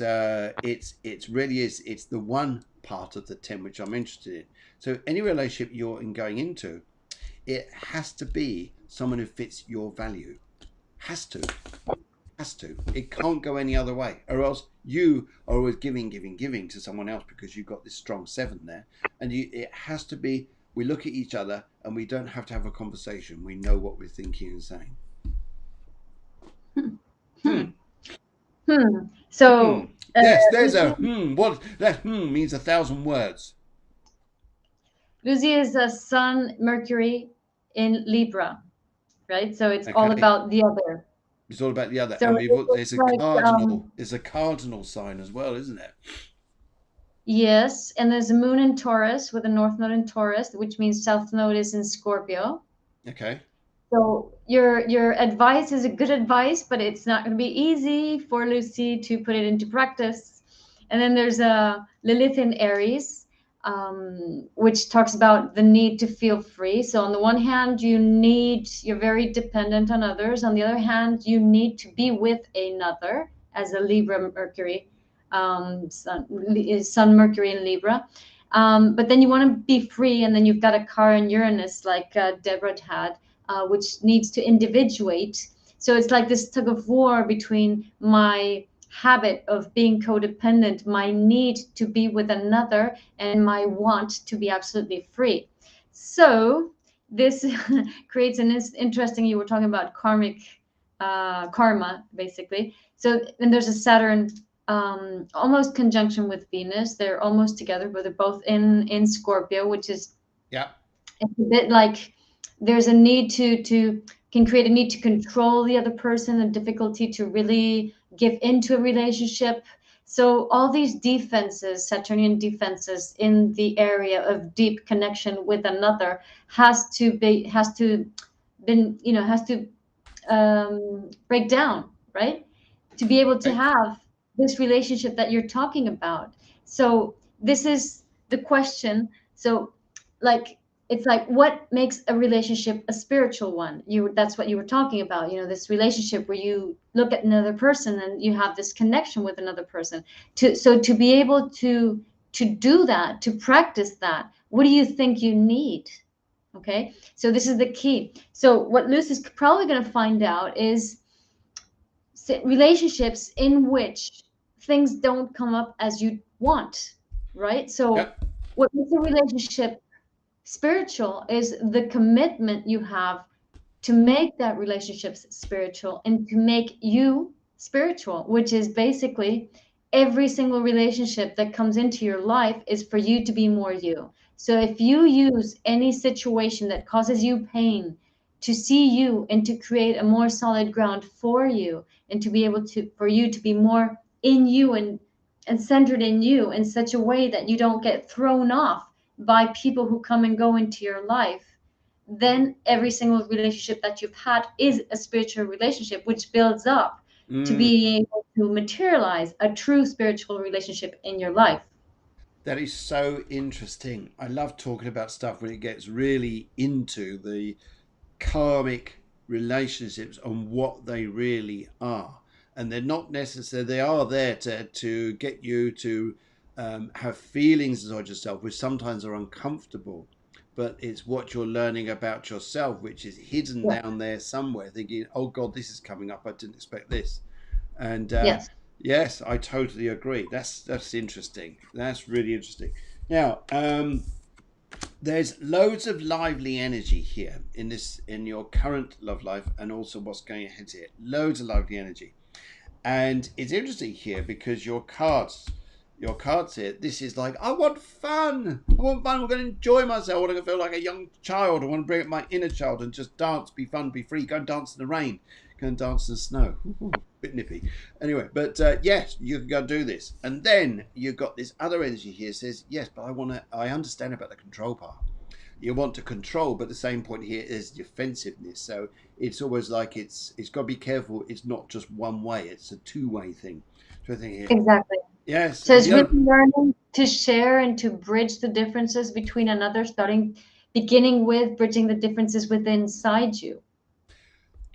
it's really is. It's the one part of the 10 which I'm interested in. So any relationship you're going into, it has to be someone who fits your value. Has to. It can't go any other way, or else you are always giving to someone else because you've got this strong 7 there, and it has to be. We look at each other and we don't have to have a conversation. We know what we're thinking and saying. So yes, there's a what that means 1,000 words. Lucy is a Sun Mercury in Libra, right? So it's all about the other. It's all about the other. So and there's a cardinal. It's a cardinal sign as well, isn't it? Yes, and there's a moon in Taurus with a north node in Taurus, which means south node is in Scorpio. Okay. So your advice is a good advice, but it's not going to be easy for Lucy to put it into practice. And then there's a Lilith in Aries. which talks about the need to feel free. So on the one hand, you're very dependent on others. On the other hand, you need to be with another, as a Libra Mercury, Sun Mercury in Libra. But then you want to be free, and then you've got a car in Uranus, like Deborah had, which needs to individuate. So it's like this tug of war between my habit of being codependent, my need to be with another, and my want to be absolutely free. So this creates an interesting, you were talking about karmic karma, basically. So then there's a Saturn almost conjunction with Venus. They're almost together, but they're both in Scorpio, which is it's a bit like there's a need to can create a need to control the other person, a difficulty to really give into a relationship. So all these defenses, Saturnian defenses in the area of deep connection with another has to break down, right? To be able to have this relationship that you're talking about. So this is the question. So like, it's like, what makes a relationship a spiritual one? That's what you were talking about, this relationship where you look at another person and you have this connection with another person. To be able to do that, to practice that, what do you think you need? Okay, so this is the key. So what Luce is probably going to find out is relationships in which things don't come up as you want, right? So what makes a relationship spiritual is the commitment you have to make that relationship spiritual and to make you spiritual, which is basically every single relationship that comes into your life is for you to be more you. So if you use any situation that causes you pain to see you and to create a more solid ground for you, and to be able to, for you to be more in you and centered in you in such a way that you don't get thrown off by people who come and go into your life, then every single relationship that you've had is a spiritual relationship, which builds up to be able to materialize a true spiritual relationship in your life. That is so interesting. I love talking about stuff when it gets really into the karmic relationships and what they really are. And they're not necessarily, they are there to get you to have feelings inside yourself, which sometimes are uncomfortable, but it's what you're learning about yourself, which is hidden down there somewhere, thinking, oh God, this is coming up. I didn't expect this. And yes, I totally agree. That's interesting. That's really interesting. Now, there's loads of lively energy here in your current love life, and also what's going ahead here. Loads of lively energy. And it's interesting here because your cards here, this is like, I want fun. I'm going to enjoy myself. I want to feel like a young child. I want to bring up my inner child and just dance, be fun, be free. Go and dance in the rain. Go and dance in the snow. Ooh, bit nippy. Anyway, but yes, you can go do this. And then you've got this other energy here says, yes, but I understand about the control part. You want to control, but the same point here is defensiveness. So it's always like it's got to be careful. It's not just one way. It's a two-way thing. So I think here, exactly. Yes. So it's really learning to share and to bridge the differences between another, beginning with bridging the differences within inside you.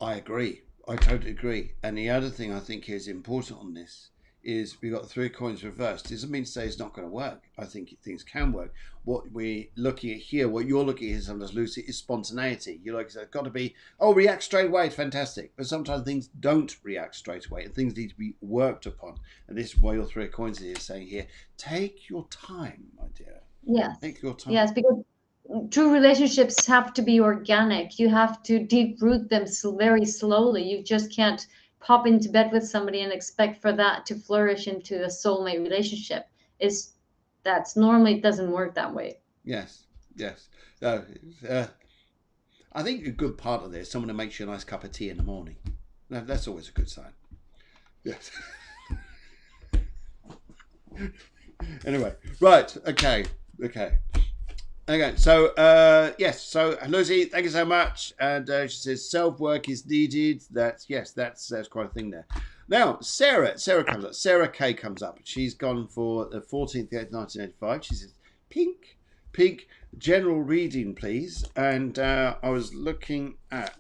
I agree. I totally agree. And the other thing I think is important on this is we've got 3 coins reversed. It doesn't mean to say it's not going to work. I think things can work. What we're looking at here, what you're looking at here sometimes, Lucy, is spontaneity. You're like, it's got to be, react straight away, it's fantastic. But sometimes things don't react straight away and things need to be worked upon. And this is why your 3 coins is saying here, take your time, my dear. Yes. Take your time. Yes, because true relationships have to be organic. You have to deep root them very slowly. You just can't pop into bed with somebody and expect for that to flourish into a soulmate relationship. That's normally, it doesn't work that way. Yes. I think a good part of this, someone who makes you a nice cup of tea in the morning. That's always a good sign. Yes. Anyway, right. Okay. So yes. So Lucy, thank you so much. And she says self-work is needed. That's quite a thing there. Now Sarah comes up. Sarah K comes up. She's gone for the 14th, 1985. She says Pink, general reading, please. And I was looking at,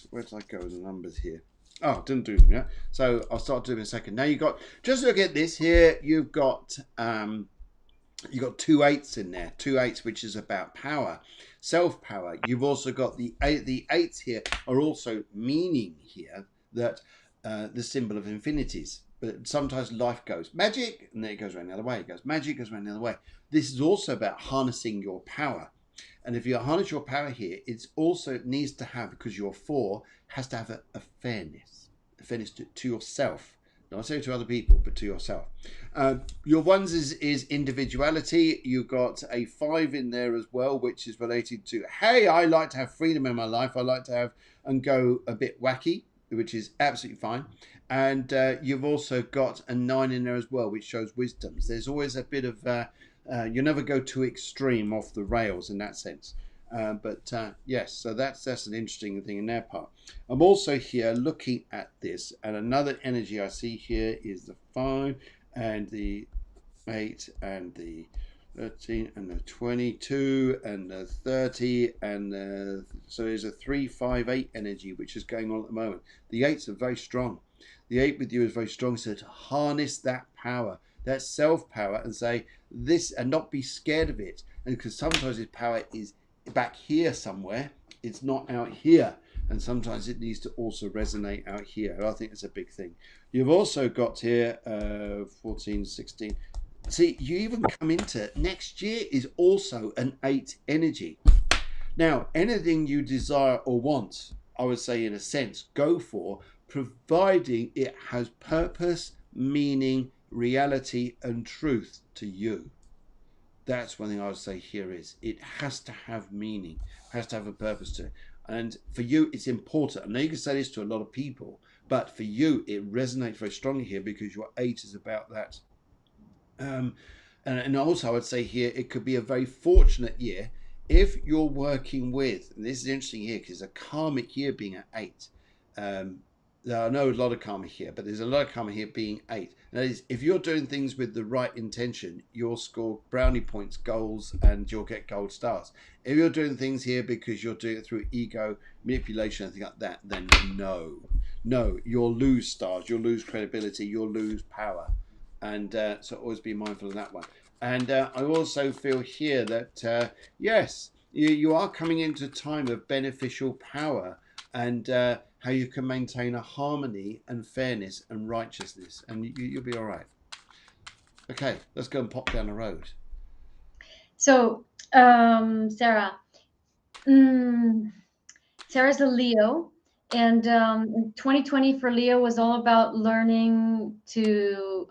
where did I go with the numbers here? Oh, didn't do them yet. So I'll start doing in a second. Now you've got, just look at this here. You've got 2 8s in there. 2 8s, which is about power, self-power. You've also got the 8. The 8s here are also meaning here that the symbol of infinities. But sometimes life goes magic, and then it goes around the other way. It goes magic, goes around the other way. This is also about harnessing your power. And if you harness your power here, it's also needs to have, because you're 4, has to have a fairness to yourself. Not necessarily to other people, but to yourself. Your 1s is individuality. You've got a 5 in there as well, which is related to, hey, I like to have freedom in my life. I like to have and go a bit wacky, which is absolutely fine. And you've also got a 9 in there as well, which shows wisdom. So there's always a bit of, you never go too extreme off the rails in that sense. Yes, so that's an interesting thing in their part. I'm also here looking at this, and another energy I see here is the 5 and the 8 and the 13 and the 22 and the 30 and so there's a 3, 5, 8 energy which is going on at the moment. The 8s are very strong. The 8 with you is very strong, so to harness that power, that self-power, and say this and not be scared of it. And because sometimes this power is back here somewhere, it's not out here, and sometimes it needs to also resonate out here. I think it's a big thing. You've also got here 14, 16. See, you even come into next year is also an 8 energy. Now, anything you desire or want, I would say in a sense, go for, providing it has purpose, meaning, reality, and truth to you. That's one thing I would say here is it has to have meaning, has to have a purpose to it. And for you, it's important. I know you can say this to a lot of people, but for you, it resonates very strongly here because your 8 is about that. And also I would say here, it could be a very fortunate year if you're working with, and this is interesting here because a karmic year being at 8. I know a lot of karma here, but there's a lot of karma here being 8. And that is, if you're doing things with the right intention, you'll score brownie points, goals, and you'll get gold stars. If you're doing things here because you're doing it through ego, manipulation, anything like that, then no, you'll lose stars, you'll lose credibility, you'll lose power. And so always be mindful of that one. And I also feel here that, yes, you are coming into a time of beneficial power and how you can maintain a harmony and fairness and righteousness, and you'll be all right. Okay, let's go and pop down the road. So, Sarah, Sarah's a Leo, and 2020 for Leo was all about learning to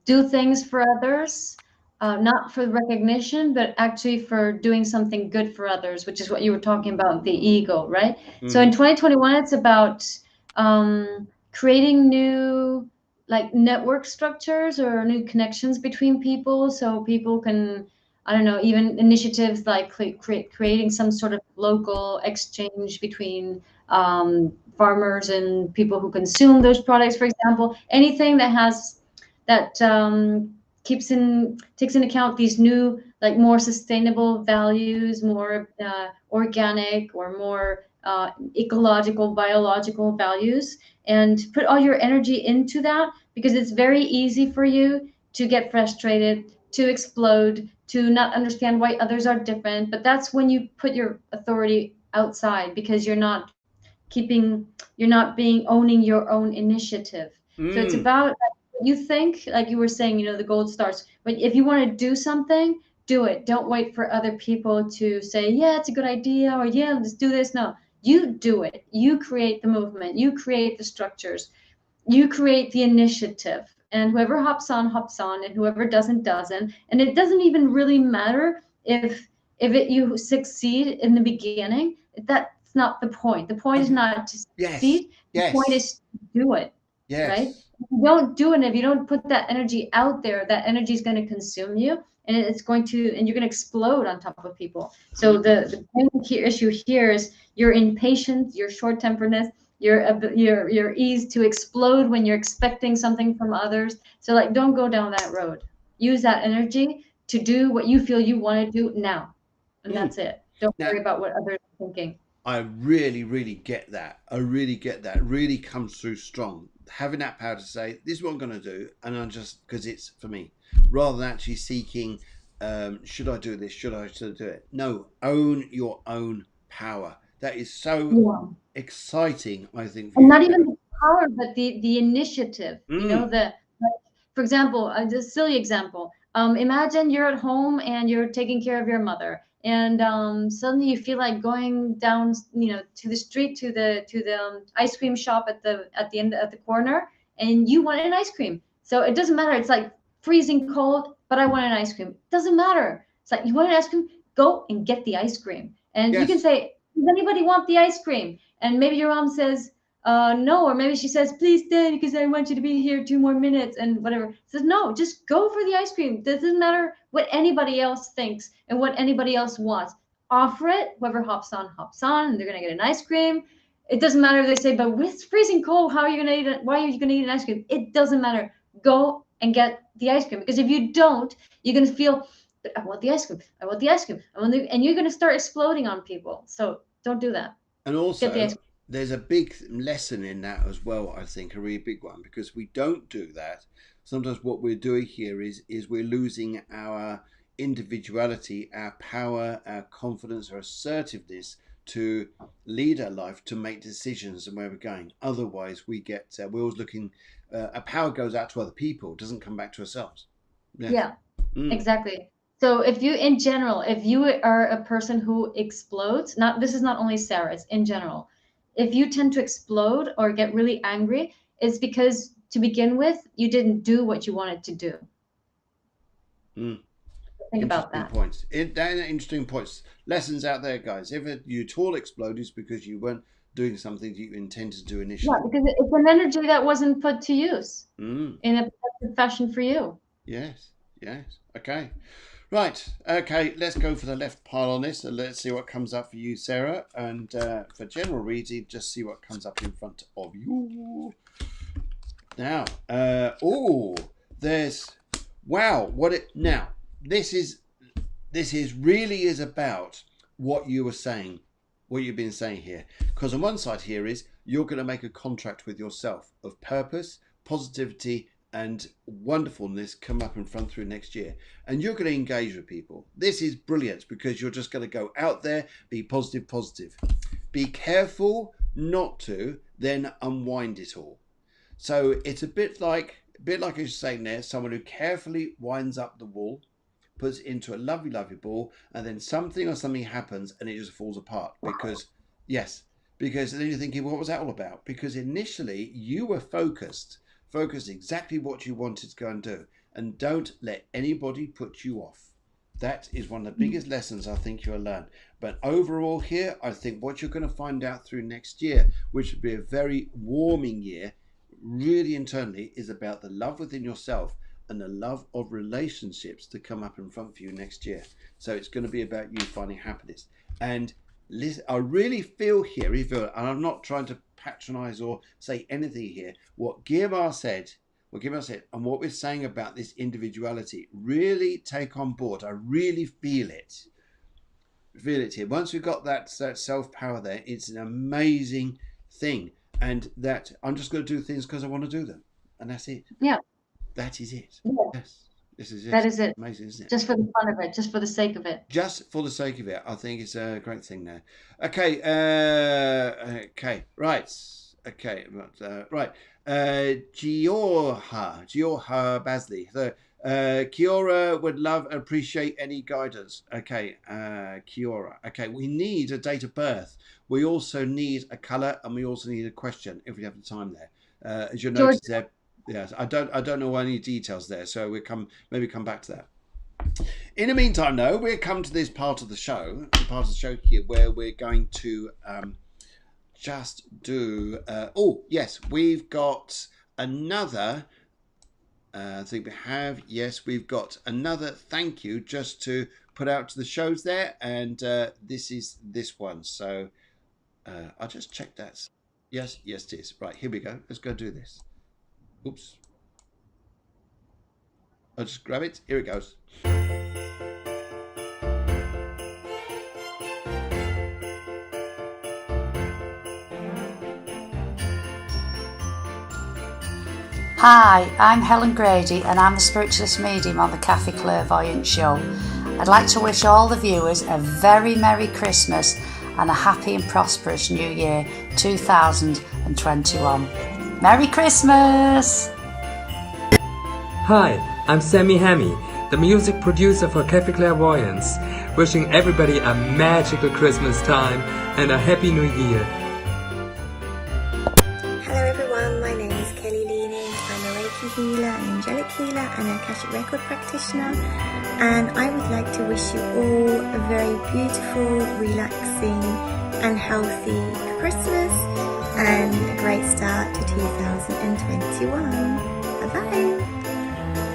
do things for others, not for recognition, but actually for doing something good for others, which is what you were talking about, the ego, right? Mm-hmm. So in 2021, it's about creating new network structures or new connections between people, so people can, I don't know, even initiatives like creating some sort of local exchange between farmers and people who consume those products, for example. Anything that has that takes into account these new, more sustainable values, more organic or more ecological, biological values, and put all your energy into that, because it's very easy for you to get frustrated, to explode, to not understand why others are different. But that's when you put your authority outside, because you're not owning your own initiative. So it's about, you think, like you were saying, the gold stars. But if you want to do something, do it. Don't wait for other people to say, yeah, it's a good idea, or yeah, let's do this. No, you do it. You create the movement. You create the structures. You create the initiative. And whoever hops on, and whoever doesn't. And it doesn't even really matter if you succeed in the beginning. That's not the point. The point is not to succeed. The point is to do it. Yes. Right? If you don't do it, if you don't put that energy out there, that energy is going to consume you, and you're going to explode on top of people. So the key issue here is your impatience, your short-temperedness, your ease to explode when you're expecting something from others. So don't go down that road. Use that energy to do what you feel you want to do now. And that's it. Don't Now- worry about what others are thinking. I really, really get that. I really get that. It really comes through strong. Having that power to say, this is what I'm going to do, and I'm just, because it's for me, rather than actually seeking, should I do this? Should I do it? No, own your own power. That is so exciting, I think. For And you. not even the power, but the initiative. You know, like, for example, a silly example. Imagine you're at home and you're taking care of your mother, and suddenly you feel like going down, to the street to the ice cream shop at the end at the corner, and you want an ice cream. So it doesn't matter. It's like freezing cold, but I want an ice cream. It doesn't matter. It's like, you want an ice cream? Go and get the ice cream. And you can Yes. say, does anybody want the ice cream? And maybe your mom says, no, or maybe she says, please stay because I want you to be here 2 more minutes and whatever. Says, no, just go for the ice cream. Doesn't matter what anybody else thinks and what anybody else wants. Offer it. Whoever hops on, and they're gonna get an ice cream. It doesn't matter if they say, but it's freezing cold. How are you gonna eat it? Why are you gonna eat an ice cream? It doesn't matter. Go and get the ice cream, because if you don't, you're gonna feel, I want the ice cream. I want the ice cream. And you're gonna start exploding on people. So don't do that. And Get the ice also, cream. there's a big lesson in that as well, I think, a really big one, because we don't do that. Sometimes what we're doing here is we're losing our individuality, our power, our confidence, our assertiveness to lead our life, to make decisions and where we're going. Otherwise, we're always looking, our power goes out to other people, doesn't come back to ourselves. Yeah, exactly. So if you, in general, if you are a person who explodes, this is not only Sarah, it's in general. If you tend to explode or get really angry, it's because to begin with, you didn't do what you wanted to do. Think about that. Points. Interesting points. Lessons out there, guys. If you at all explode, it's because you weren't doing something that you intended to do initially. Yeah, because it's an energy that wasn't put to use in a productive fashion for you. Yes. Okay. Right. Okay. Let's go for the left pile on this, and let's see what comes up for you, Sarah. And for general reading, just see what comes up in front of you. Now, there's wow. Now? This is really about what you were saying, what you've been saying here. Because on one side here is you're going to make a contract with yourself of purpose, positivity, and wonderfulness come up in front through next year. And you're going to engage with people. This is brilliant, because you're just going to go out there, be positive. Be careful not to then unwind it all. So it's a bit like you're saying there, someone who carefully winds up the wool, puts it into a lovely ball, and then something happens and it just falls apart. Because then you're thinking, what was that all about? Because initially you were focused exactly what you wanted to go and do, and don't let anybody put you off. That is one of the biggest lessons I think you'll learn. But overall here, I think what you're going to find out through next year, which will be a very warming year, really internally, is about the love within yourself and the love of relationships to come up in front for you next year. So it's going to be about you finding happiness. And listen, I really feel here, and I'm not trying to patronize or say anything here, what Guiomar said, and what we're saying about this individuality, really take on board. I really feel it here. Once we've got that self-power there, it's an amazing thing. And that I'm just going to do things because I want to do them. And that's it. Yeah. That is it. Yeah. Yes. This is it. That is it. Amazing, isn't it? Just for the fun of it, just for the sake of it. Just for the sake of it. I think it's a great thing there. Okay. Okay. Right. Okay. Right. Giorha Basley. So, Kiora would love and appreciate any guidance. Okay. Kiora. Okay. We need a date of birth. We also need a colour, and we also need a question if we have the time there. As you'll notice there. Yes, I don't know any details there, so we'll come back to that. In the meantime, though, we'll come to this part of the show, here, where we're going to just do. We've got another. I think we have. Yes, we've got another thank you just to put out to the shows there, and this is this one. So I'll just check that. Yes, it is. Right, here we go. Let's go do this. Oops. I'll just grab it. Here it goes. Hi, I'm Helen Grady and I'm the spiritualist medium on the Cafe Clairvoyance show. I'd like to wish all the viewers a very Merry Christmas and a happy and prosperous New Year 2021. Merry Christmas! Hi, I'm Sammy Hammy, the music producer for Cafe Clairvoyance, wishing everybody a magical Christmas time and a happy New Year. Hello everyone, my name is Kelly Leaning. I'm a Reiki healer, an angelic healer and an Akashic record practitioner, and I would like to wish you all a very beautiful, relaxing and healthy Christmas and a great start to 2021. Bye-bye.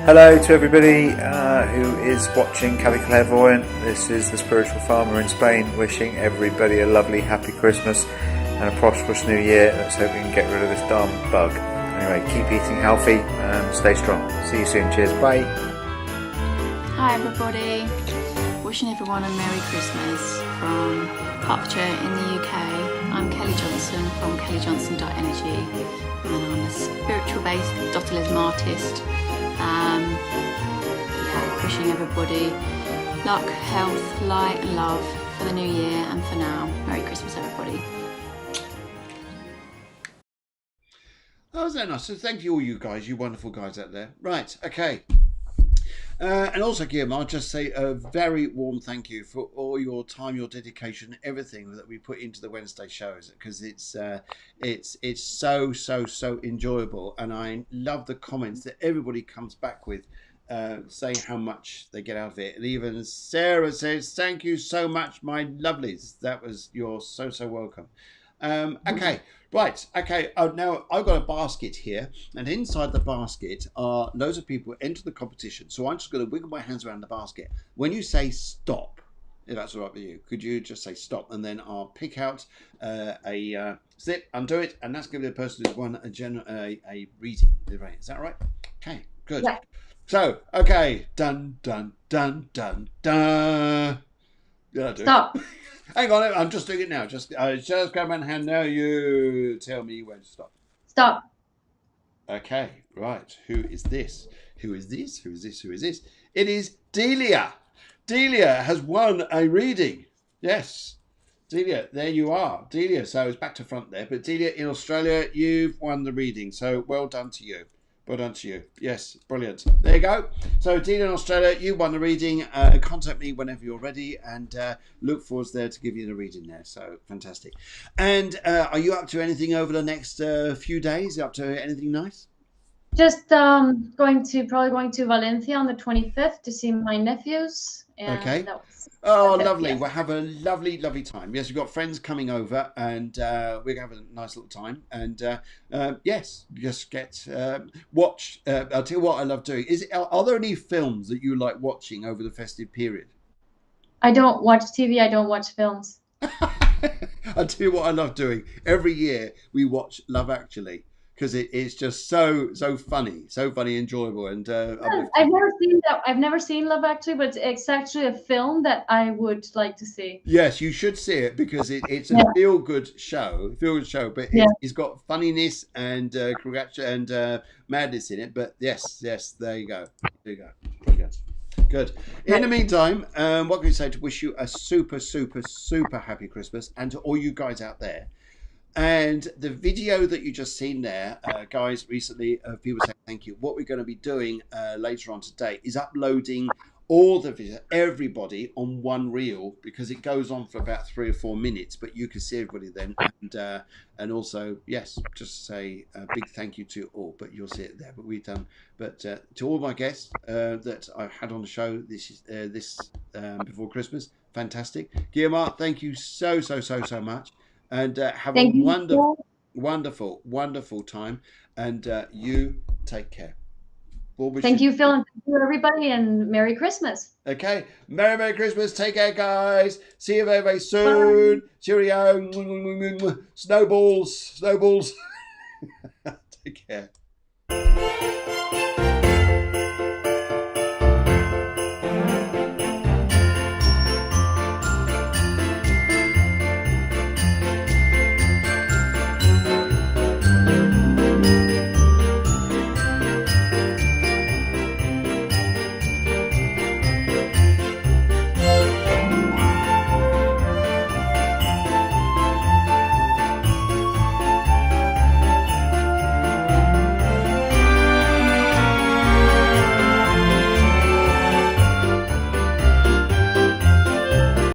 Hello to everybody who is watching Cafe Clairvoyant. This is the spiritual farmer in Spain wishing everybody a lovely happy Christmas and a prosperous new year. Let's hope we can get rid of this darn bug. Anyway, keep eating healthy and stay strong. See you soon. Cheers. Bye. Hi everybody. Wishing everyone a Merry Christmas from Hertfordshire in the UK. I'm Kelly Johnson from kellyjohnson.energy and I'm a spiritual based dottalism artist. Wishing everybody luck, health, light and love for the new year and for now. Merry Christmas everybody. Oh, was that nice? So thank you all you guys, you wonderful guys out there. Right, okay. And also, Guiomar, just say a very warm thank you for all your time, your dedication, everything that we put into the Wednesday shows, because it's so enjoyable, and I love the comments that everybody comes back with, saying how much they get out of it. And even Sarah says, "Thank you so much, my lovelies. You're so welcome." Okay. Right, okay, now I've got a basket here, and inside the basket are loads of people who enter the competition, so I'm just going to wiggle my hands around the basket. When you say stop, if that's all right with you, could you just say stop, and then I'll pick out a slip, undo it, and that's going to be the person who's won a reading. Is that right? Okay, good. Yeah. So, okay, dun, dun, dun, dun, dun. Did I do Stop. it? Hang on, I'm just doing it now. Just grab my hand now. You tell me when to stop. Stop. Okay, right. Who is this? Who is this? Who is this? Who is this? It is Delia. Delia has won a reading. Yes. Delia, there you are. Delia, so it's back to front there. But Delia, in Australia, you've won the reading. So well done to you. Well done to you. Yes, brilliant. There you go. So, Delia in Australia, you won the reading. Contact me whenever you're ready, and look forward there to give you the reading there. So, fantastic. And are you up to anything over the next few days? Up to anything nice? Just going to Valencia on the 25th to see my nephews. And Okay. That's it, Lovely. yes. We'll have a lovely time. Yes, we've got friends coming over, and we're going to have a nice little time. And yes, just watch. I'll tell you what I love doing. Are there any films that you like watching over the festive period? I don't watch TV. I don't watch films. I'll tell you what I love doing. Every year we watch Love Actually, because it's just so funny, enjoyable, and I've never seen that. I've never seen Love Actually, but it's actually a film that I would like to see. Yes, you should see it, because it's a feel good show, but it's got funniness and madness in it. But yes, there you go. Good. In the meantime, what can we say to wish you a super happy Christmas, and to all you guys out there. And the video that you just seen there, guys, recently, of people saying thank you. What we're going to be doing later on today is uploading all the videos, everybody, on one reel, because it goes on for about 3 or 4 minutes, but you can see everybody then. And also, yes, just say a big thank you to all, but you'll see it there. But we've done. But to all my guests that I've had on the show this before Christmas, fantastic. Guiomar, thank you so much. And have a wonderful time. And you take care. Thank you, Phil, and thank you, everybody, and Merry Christmas. Okay. Merry Christmas. Take care, guys. See you very soon. Bye. Cheerio. Snowballs. Take care.